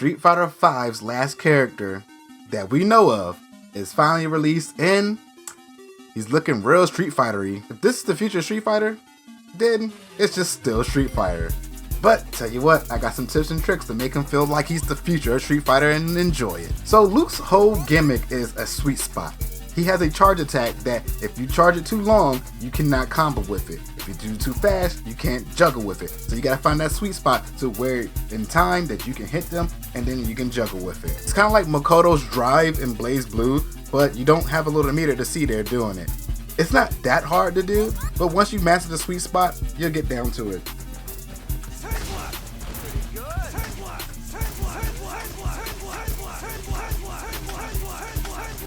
Street Fighter V's last character that we know of is finally released, and he's looking real Street Fighter-y. If this is the future Street Fighter, then it's just still Street Fighter. But tell you what, I got some tips and tricks to make him feel like he's the future of Street Fighter and enjoy it. So Luke's whole gimmick is a sweet spot. He has a charge attack that if you charge it too long, you cannot combo with it. If you do too fast, you can't juggle with it. So you gotta find that sweet spot to where in time that you can hit them and then you can juggle with it. It's kind of like Makoto's drive in BlazBlue, but you don't have a little meter to see they're doing it. It's not that hard to do, but once you master the sweet spot, you'll get down to it.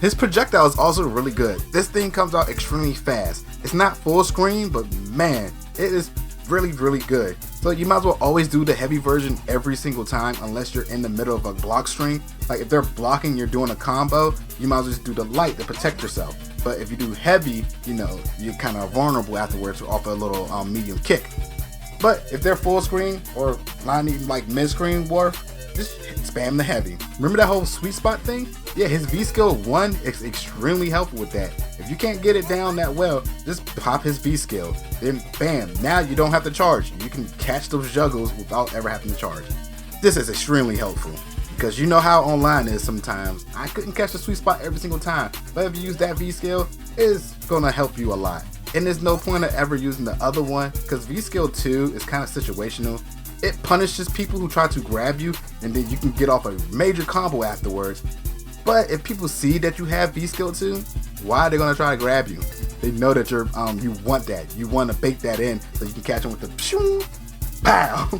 His projectile is also really good. This thing comes out extremely fast. It's not full screen, but man, it is really good. So you might as well always do the heavy version every single time unless you're in the middle of a block string. Like if they're blocking, you're doing a combo, you might as well just do the light to protect yourself. But if you do heavy, you know, you're kind of vulnerable afterwards to offer a little medium kick. But if they're full screen or lining like mid-screen warp, just spam the heavy. Remember that whole sweet spot thing? Yeah, his V skill 1 is extremely helpful with that. If you can't get it down that well, just pop his V skill. Then bam, now you don't have to charge. You can catch those juggles without ever having to charge. This is extremely helpful because you know how online is sometimes. I couldn't catch the sweet spot every single time, but if you use that V skill, it's gonna help you a lot. And there's no point of ever using the other one because V skill 2 is kind of situational. It punishes people who try to grab you and then you can get off a major combo afterwards. But if people see that you have V skill 2, why are they gonna try to grab you? They know that you're you want that. You want to bake that in so you can catch them with the pshoo, pow.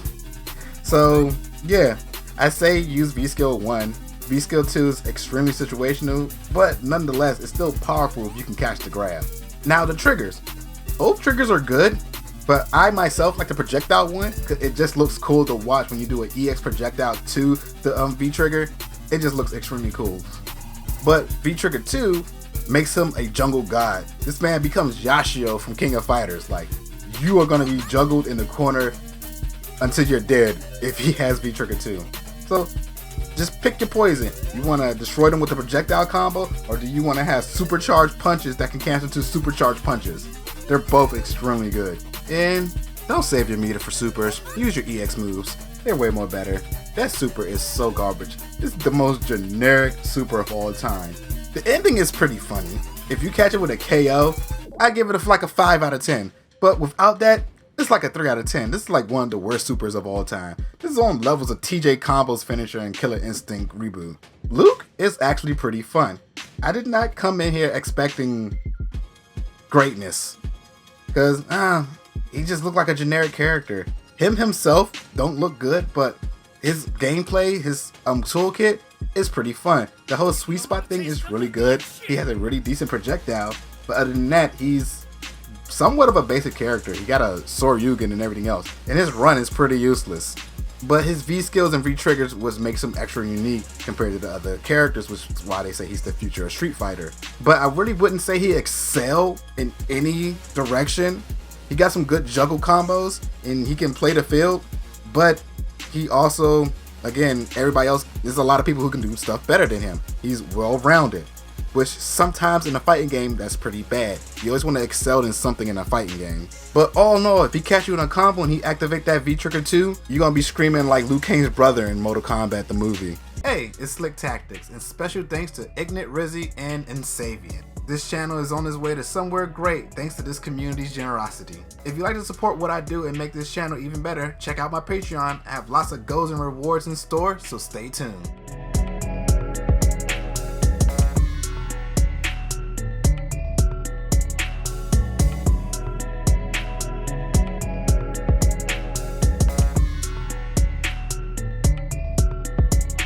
So yeah, I say use V skill 1. V skill 2 is extremely situational, but nonetheless, it's still powerful if you can catch the grab. Now the triggers. Both triggers are good, but I myself like the projectile one because it just looks cool to watch when you do an EX projectile to the V trigger. It just looks extremely cool. But V Trigger 2 makes him a jungle god. This man becomes Yashio from King of Fighters. Like, you are gonna be juggled in the corner until you're dead if he has V Trigger 2. So just pick your poison. You wanna destroy them with a projectile combo, or do you wanna have supercharged punches that can cancel to supercharged punches? They're both extremely good. And don't save your meter for supers. Use your EX moves. They're way more better. That super is so garbage. This is the most generic super of all time. The ending is pretty funny. If you catch it with a KO, I give it like a 5 out of 10. But without that, it's like a 3 out of 10. This is like one of the worst supers of all time. This is on levels of TJ Combo's finisher and Killer Instinct reboot. Luke is actually pretty fun. I did not come in here expecting greatness. Because, he just looked like a generic character. Him himself don't look good, but his gameplay, his toolkit is pretty fun. The whole sweet spot thing is really good. He has a really decent projectile, but other than that, he's somewhat of a basic character. He got a Soryugen and everything else, and his run is pretty useless. But his V skills and V triggers was makes him extra unique compared to the other characters, which is why they say he's the future of Street Fighter. But I really wouldn't say he excelled in any direction. He got some good juggle combos and he can play the field, but he also, again, everybody else, there's a lot of people who can do stuff better than him. He's well-rounded, which sometimes in a fighting game, that's pretty bad. You always want to excel in something in a fighting game. But all in all, if he catch you in a combo and he activate that V Trigger 2, you're gonna be screaming like Liu Kang's brother in Mortal Kombat the movie. Hey, it's Slick Tactics, and special thanks to Ignit Rizzy and Insavian. This channel is on its way to somewhere great thanks to this community's generosity. If you'd like to support what I do and make this channel even better, check out my Patreon. I have lots of goals and rewards in store, so stay tuned.